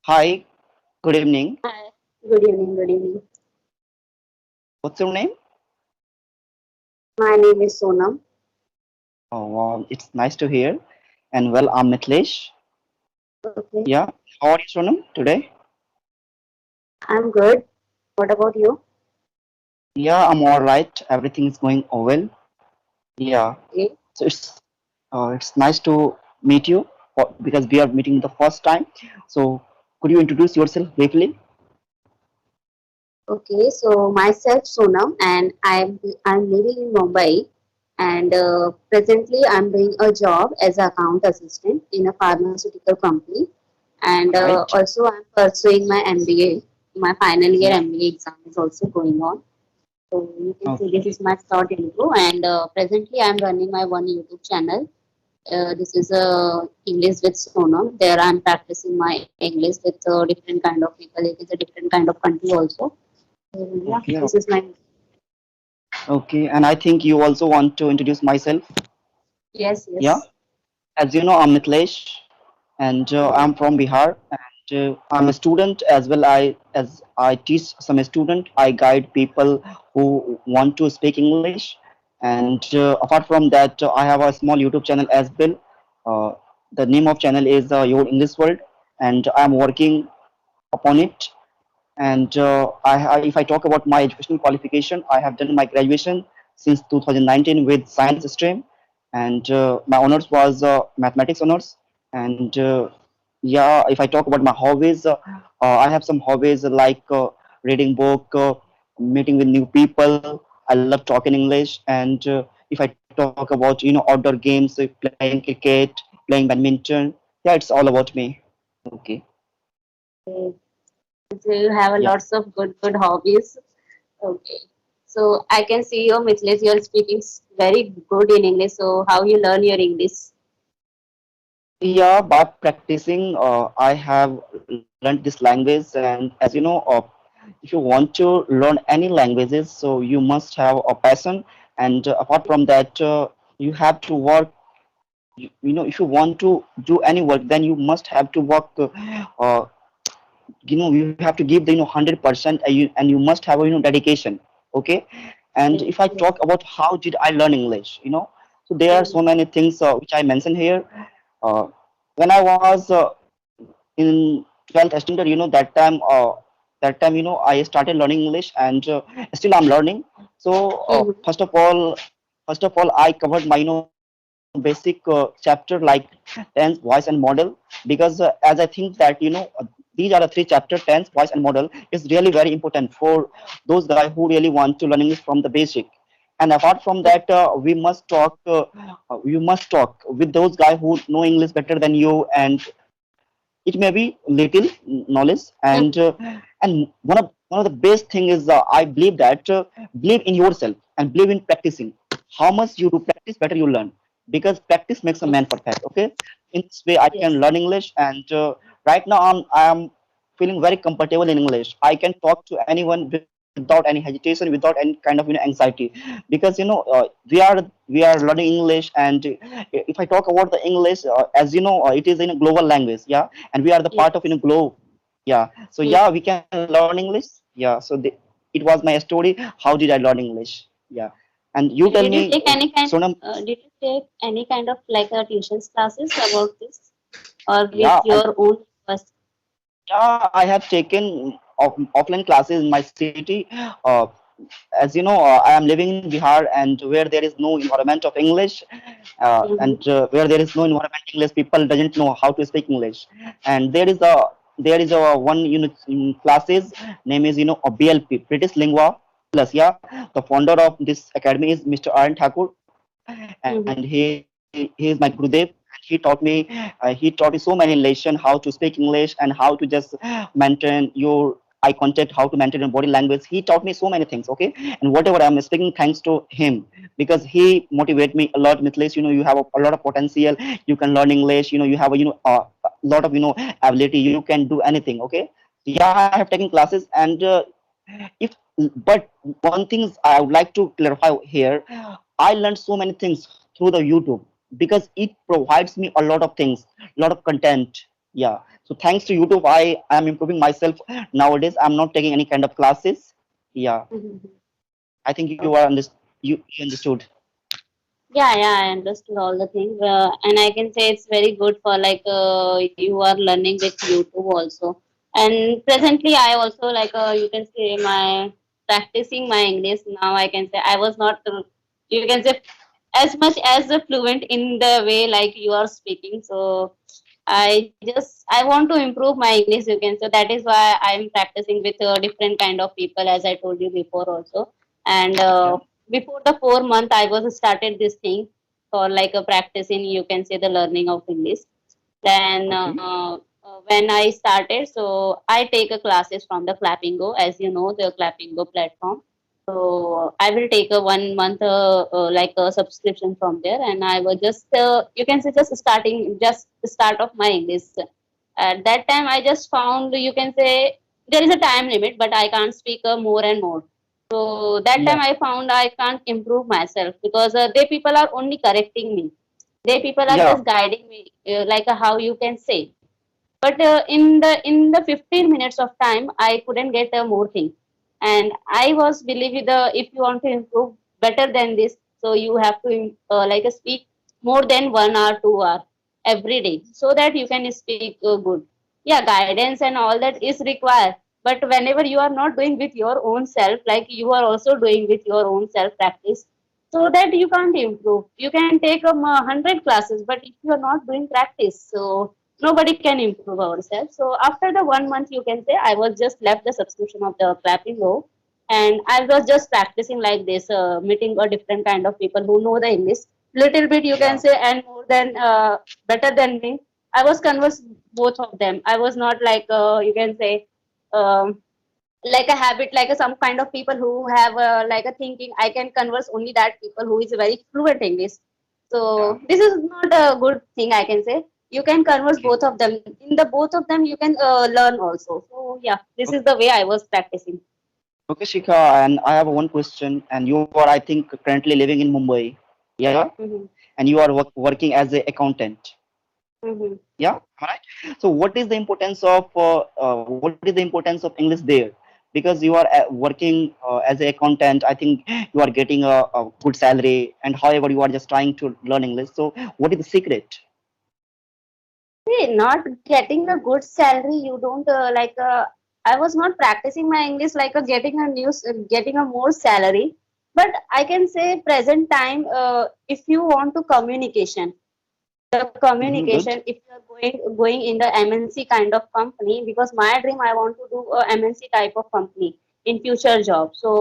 Hi, good evening. Hi. Good evening. Good evening. What's your name? My name is Sonam. Oh, wow, it's nice to hear. And well, I'm Mitlesh. Okay. Yeah, how are you, Sonam, today? I'm good. What about you? Yeah, I'm all right. Everything is going well. Yeah, Okay. so it's nice to meet you because we are meeting the first time. So, could you introduce yourself briefly? Okay. So myself Sonam, and I'm living in Mumbai, and presently I'm doing a job as an account assistant in a pharmaceutical company, and Right? also I'm pursuing my MBA. My final year Yeah. MBA exam is also going on. So you can see this Okay. is my short intro, and presently I'm running my one YouTube channel. This is English with Sonam. There I'm practicing my English with different kind of people. It is a different kind of country also. Yeah, Okay. this is my. Okay. And I think you also want to introduce myself. Yes, Yeah. yes. As you know, I'm Mitlesh, and I'm from Bihar, and I'm a student as well. As I teach some student, I guide people who want to speak English, and apart from that, I have a small YouTube channel as well. Uh, the name of channel is Your English World, and I'm working upon it. And if I talk about my educational qualification, I have done my graduation since 2019 with science stream, and my honors was mathematics honors. And yeah, if I talk about my hobbies, I have some hobbies like reading book, meeting with new people. I love talking English, and if I talk about outdoor games, playing cricket, playing badminton, yeah, it's all about me. Okay. Okay. So you have a Yeah. lots of good hobbies. Okay. So I can see your Mithilesh, you're speaking very good in English. So how you learn your English? Yeah, by practicing, I have learned this language, and as you know, if you want to learn any languages, so you must have a passion, and apart from that, you have to work. If you want to do any work, then you must have to work. You have to give the 100%, and you must have dedication. Okay, and Yes, if I yes. talk about how did I learn English, so there are so Mhm. many things which I mentioned here. Uh, when I was in 12th standard, that time I started learning English, and still I'm learning. So Mhm. first of all I covered my basic chapter like tense, voice and model, because as I think that these are the three chapter: tense, voice and model is really very important for those guys who really want to learn English from the basic. And apart from that, we must talk with those guys who know English better than you, and it may be little knowledge. And one of the best thing is, I believe that believe in yourself and believe in practicing. How much you do practice, better you learn, because practice makes a man Yes, perfect. Okay, in this way I can yes, learn English, and right now I am feeling very comfortable in English. I can talk to anyone without any hesitation, without any kind of anxiety, because we are learning English. And if I talk about the English, as you know, it is in a global language, yeah, and we are the part of in yes. a globe, yeah. So Mhm. yeah, we can learn English, yeah. It was my story. How did I learn English? Yeah. And you tell Did me, you take any kind? Sonam. Did you take any kind of like a tuition classes about this, or with Yeah, your own first? yeah, I have taken offline classes in my city. Uh, as you know, I am living in Bihar, and where there is no environment of English, and Mm-hmm. where there is no environment English, people doesn't know how to speak English. And there is a one unit in classes name is a BLP, British Lingua Plus. Yeah, the founder of this academy is Mr. Arun Thakur, and Mm-hmm. he is my Gurudev. And he taught me so many lessons: how to speak English, and how to just maintain your eye contact, how to maintain your body language. He taught me so many things. Okay, and whatever I'm speaking, thanks to him, because he motivate me a lot. Mitlesh, you have a lot of potential. You can learn English. You have a lot of ability. You can do anything. Okay, yeah, I have taken classes, and if but one thing I would like to clarify here: I learned so many things through the YouTube, because it provides me a lot of things, a lot of content. Yeah. So thanks to YouTube, I am improving myself nowadays. I'm not taking any kind of classes. Yeah. Mhm. I think you are Okay. you understood. Yeah, yeah, I understood all the things, and I can say it's very good for like you are learning with YouTube also. And presently, I also like you can say my practicing my English now. I can say I was not you can say as much as fluent in the way like you are speaking. So I want to improve my English. You can, so that is why I'm practicing with different kind of people, as I told you before also. And Yeah. before the 4 month, I was started this thing for like a practicing. You can say the learning of English. Then Okay. when I started, so I take a classes from the Clappingo, as you know, the Clappingo platform. So I will take a 1 month like a subscription from there, and I was just you can say just starting, just the start of my English. At that time, I just found you can say there is a time limit, but I can't speak more and more. So that Yeah. time I found I can't improve myself because they people are only correcting me. They people are Yeah. just guiding me like how you can say. But in the 15 minutes of time, I couldn't get more thing. And I was believe the if you want to improve better than this, so you have to like speak more than 1 hour, 2 hour every day, so that you can speak good. Yeah, guidance and all that is required. But whenever you are not doing with your own self, like you are also doing with your own self practice, so that you can't improve. You can take 100 classes, but if you are not doing practice, so nobody can improve ourselves. So after the 1 month, you can say I was just left the subscription of the Clapping Go, and I was just practicing like this, meeting a different kind of people who know the English little bit, you can Yeah. say, and more than better than me. I was converse both of them. I was not like you can say. Like a habit, like some kind of people who have like a thinking I can converse only that people who is very fluent English. So Yeah. this is not a good thing, I can say. You can converse Okay. both of them. In the both of them you can learn also. So yeah, this is Okay. the way I was practicing. Okay, Shikha, and I have one question. And you are, I think, currently living in Mumbai. Yeah. Hmm. And you are working as an accountant. Hmm. Yeah. Am I right? So, what is the importance of what is the importance of English there? Because you are working as an accountant, I think you are getting a good salary, and however, you are just trying to learn English. So, what is the secret? See, not getting a good salary, you don't like. I was not practicing my English like getting a getting a more salary. But I can say present time, if you want to communication, the Hmm. communication, Good. if you are going in the MNC kind of company, because my dream I want to do a MNC type of company in future job. So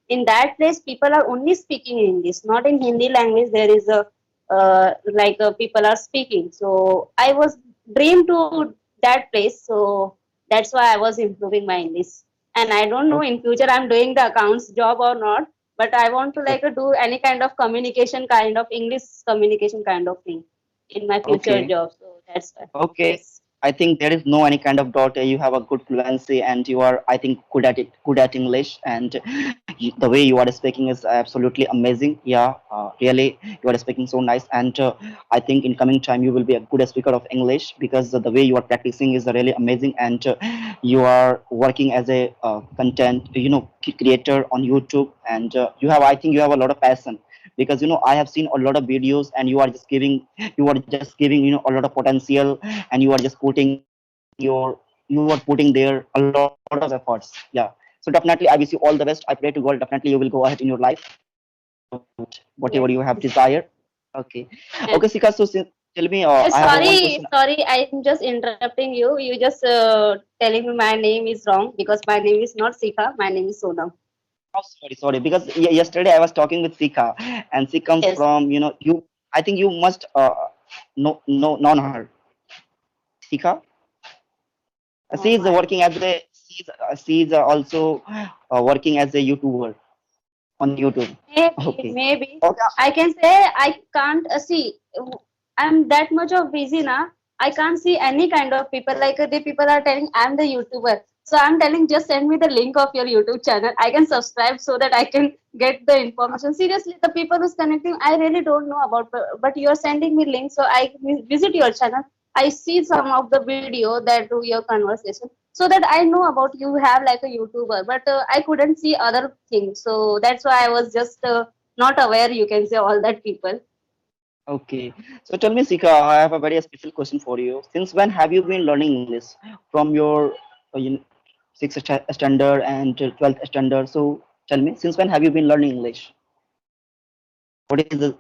in that place people are only speaking English, not in Hindi language. There is a like people are speaking. So I was dream to that place. So that's why I was improving my English. And I don't know in Okay. future I'm doing the accounts job or not, but I want to like do any kind of communication kind of English communication kind of thing in my future Okay. job. So that's why. Okay. Yes. I think there is no any kind of doubt. You have a good fluency and you are, I think, good at it, good at English. And the way you are speaking is absolutely amazing. Yeah, really, you are speaking so nice. And I think in coming time you will be a good speaker of English because the way you are practicing is really amazing. And you are working as a content, creator on YouTube. And you have, I think, you have a lot of passion because I have seen a lot of videos and you are just giving a lot of potential and you are putting there a lot of efforts. Yeah. So definitely I wish you all the best. I pray to God definitely you will go ahead in your life whatever Yes. you have Yes. desired. Okay. And Okay, Sika, so tell me, I have a one sorry, question. sorry, I'm just interrupting you. You just telling me my name is wrong because my name is not Sika. My name is Sonam. Oh, sorry, because yesterday I was talking with Sika, and she comes Yes. from, you. I think you must know her, Sika. Oh my. She's also working as a YouTuber on YouTube. Maybe, Okay. maybe. Okay. I can say I can't see. I'm that much of busy now. I can't see any kind of people. Like the people are telling I'm the YouTuber. So I'm telling just send me the link of your YouTube channel. I can subscribe so that I can get the information. Seriously, the people who's connecting, I really don't know about. But you're sending me links, so I visit your channel. I see some of the video that do your conversation, so that I know about you have like a YouTuber, but I couldn't see other things. So that's why I was just not aware. You can say all that people. Okay. So tell me, Sika, I have a very special question for you. Since when have you been learning English? From your sixth standard and 12th standard. So tell me, since when have you been learning English? What is the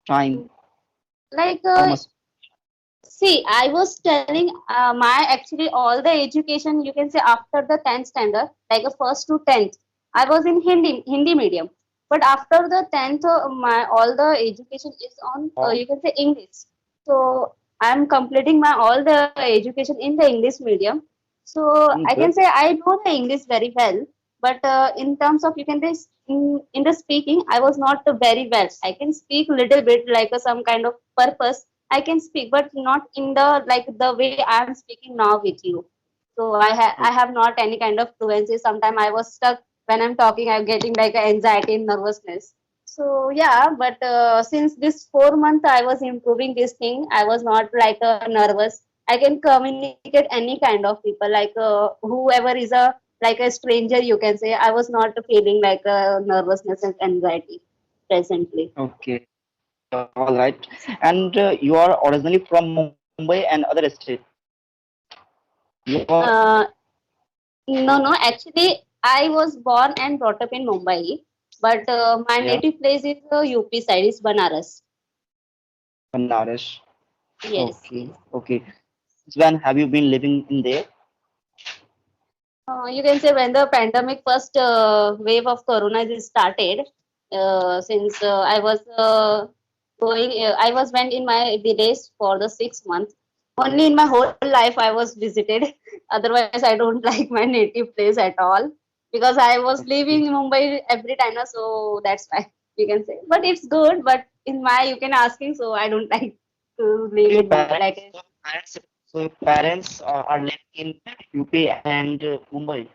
time? Like How much? see, I was telling my actually all the education you can say after the 10th standard, like a first to 10th, I was in Hindi medium. But after the 10th, my all the education is on you can say English. So I'm completing my all the education in the English medium. So I can Good. say I know the English very well, but in terms of you can say in the speaking, I was not very well. I can speak little bit like some kind of purpose I can speak, but not in the like the way I am speaking now with you. So I have not any kind of fluency. Sometimes I was stuck when I'm talking. I'm getting like anxiety and nervousness. So yeah, but since this 4 month I was improving this thing. I was not like nervous. I can communicate any kind of people, like whoever is like a stranger. You can say I was not feeling like nervousness and anxiety presently. Okay. All right. And you are originally from Mumbai and other state. You are Uh, No, no. Actually, I was born and brought up in Mumbai, but my yeah, native place is UP side, is Banaras. Banaras. Yes, Okay. yes. Okay. Since when have you been living in there? You can say when the pandemic first wave of corona is started, since I was I was went in my village for the 6 months. Only in my whole life I was visited. Otherwise, I don't like my native place at all because I was living Okay. in Mumbai every time, na, so that's why you can say. But it's good. But in my you can asking, so I don't like to So live your in Mumbai. parents, Like are living in UP and Mumbai.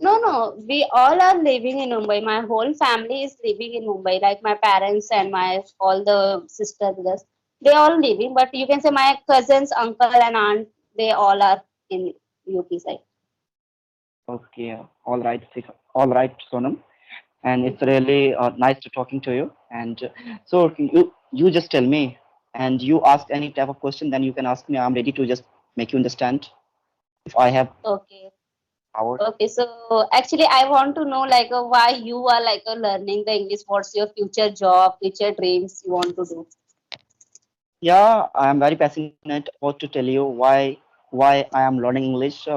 no, no, we all are living in Mumbai. My whole family is living in Mumbai. Like my parents and my all the sisters, brothers, they all living. But you can say my cousins, uncle and aunt, they all are in UP side. Okay. All right. All right, Sonam. And it's really nice to talking to you. And so you just tell me, and you ask any type of question, then you can ask me. I'm ready to just make you understand if I have Okay. power. Okay. So actually, I want to know like why you are like learning the English. What's your future job, future dreams you want to do? Yeah, I am very passionate about to tell you why I am learning English.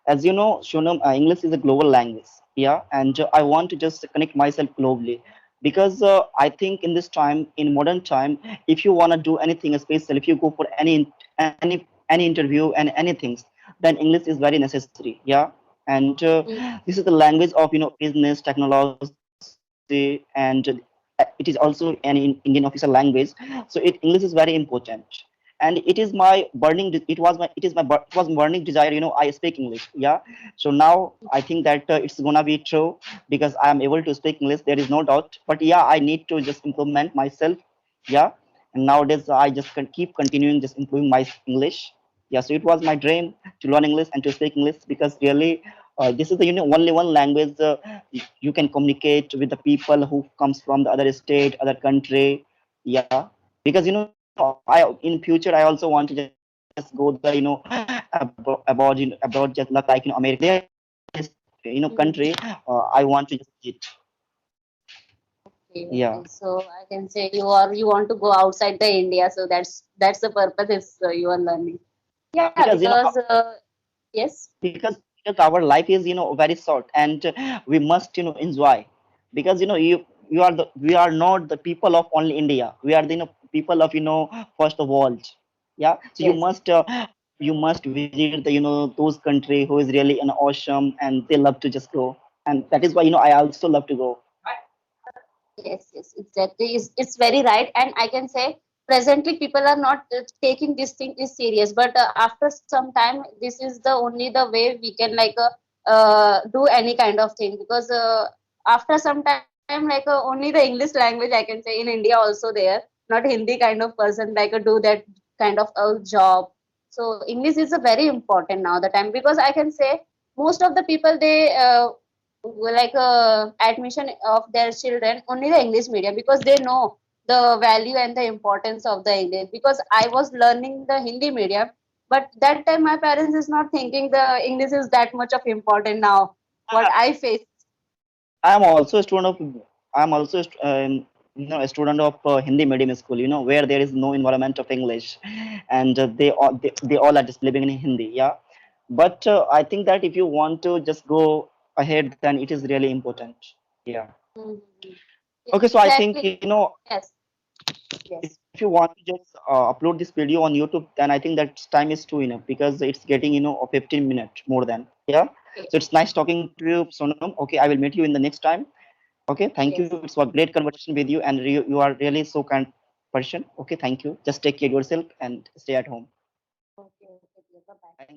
As you know, Shunam, English is a global language. Yeah, and I want to just connect myself globally because I think in this time, in modern time, if you want to do anything special, if you go for any interview and anything, then English is very necessary. Yeah, and this is the language of business, technology, and it is also an Indian official language. So English is very important, and it is my it was burning desire. I speak English. Yeah. So now I think that it's gonna be true because I am able to speak English. There is no doubt. But yeah, I need to just implement myself. Yeah. And nowadays I just can keep continuing just improving my English. Yeah. So it was my dream to learn English and to speak English because really. This is the only one language you can communicate with the people who comes from the other state, other country. Yeah, because I in future I also want to just go the abroad just like America. There is country I want to just visit. Okay, Yeah, okay. So I can say you want to go outside the India, so that's the purpose is you are learning. Yeah, because because yes, because our life is very short, and we must enjoy because we are not the people of only India. We are the people of first of world. Yeah, so yes, you must visit the those country who is really awesome and they love to just go, and that is why I also love to go. yes, exactly. It's very right, and I can say presently people are not taking this thing is serious, but after some time, this is the only the way we can like do any kind of thing because after some time like only the English language I can say in India also there, not Hindi kind of person like do that kind of a job. So English is a very important now the time, because I can say most of the people, they like admission of their children only the English medium, because they know the value and the importance of the English. Because I was learning the Hindi medium, but that time my parents is not thinking the English is that much of important now. What I face. I'm also a student of I'm also a student of Hindi medium school. Where there is no environment of English, and they all are just living in Hindi. Yeah, but I think that if you want to just go ahead, then it is really important. Yeah. Mhm. Okay, so I think Exactly. Yes. if Yes. you want to just upload this video on YouTube, then I think that time is too enough because it's getting a 15 minutes more than. Yeah. Okay. So it's nice talking to you, Sonam. Okay, I will meet you in the next time. Okay, thank you. Yes. It's a great conversation with you, and you are really so kind person. Okay, thank you. Just take care of yourself and stay at home. Okay. Okay. Bye bye. Bye.